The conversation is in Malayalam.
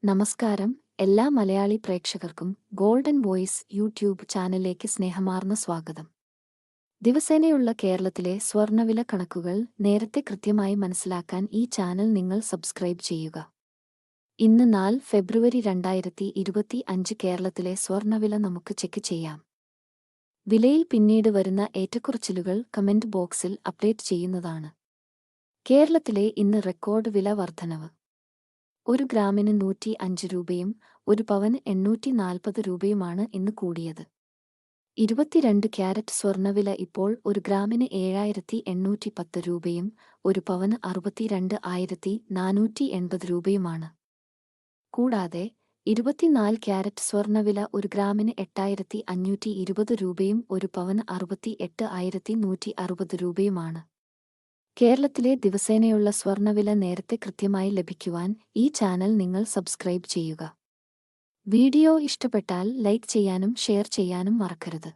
നമസ്കാരം എല്ലാ മലയാളി പ്രേക്ഷകർക്കും ഗോൾഡൻ വോയിസ് യൂട്യൂബ് ചാനലിലേക്ക് സ്നേഹമാർന്ന സ്വാഗതം. ദിവസേനയുള്ള കേരളത്തിലെ സ്വർണ്ണവില കണക്കുകൾ നേരത്തെ കൃത്യമായി മനസ്സിലാക്കാൻ ഈ ചാനൽ നിങ്ങൾ സബ്സ്ക്രൈബ് ചെയ്യുക. ഇന്ന് 4 ഫെബ്രുവരി 2025 കേരളത്തിലെ സ്വർണ്ണവില നമുക്ക് ചെക്ക് ചെയ്യാം. വിലയിൽ പിന്നീട് വരുന്ന ഏറ്റക്കുറച്ചിലുകൾ കമന്റ് ബോക്സിൽ അപ്ഡേറ്റ് ചെയ്യുന്നതാണ്. കേരളത്തിലെ ഇന്ന് റെക്കോർഡ് വില വർധനവ്. 1 ഗ്രാമിന് 105 രൂപയും 1 പവന് 840 രൂപയുമാണ് ഇന്ന് കൂടിയത്. 22 ക്യാരറ്റ് സ്വർണ്ണവില ഇപ്പോൾ 1 ഗ്രാമിന് 7810 രൂപയും 1 പവന് 62,480 രൂപയുമാണ്. കൂടാതെ 24 ക്യാരറ്റ് സ്വർണ്ണവില 1 ഗ്രാമിന് 8520 രൂപയും 1 പവന് 68,160 രൂപയുമാണ്. കേരളത്തിലെ ദിവസേനയുള്ള സ്വർണ്ണവില നേരത്തെ കൃത്യമായി ലഭിക്കുവാൻ ഈ ചാനൽ നിങ്ങൾ സബ്സ്ക്രൈബ് ചെയ്യുക. വീഡിയോ ഇഷ്ടപ്പെട്ടാൽ ലൈക്ക് ചെയ്യാനും ഷെയർ ചെയ്യാനും മറക്കരുത്.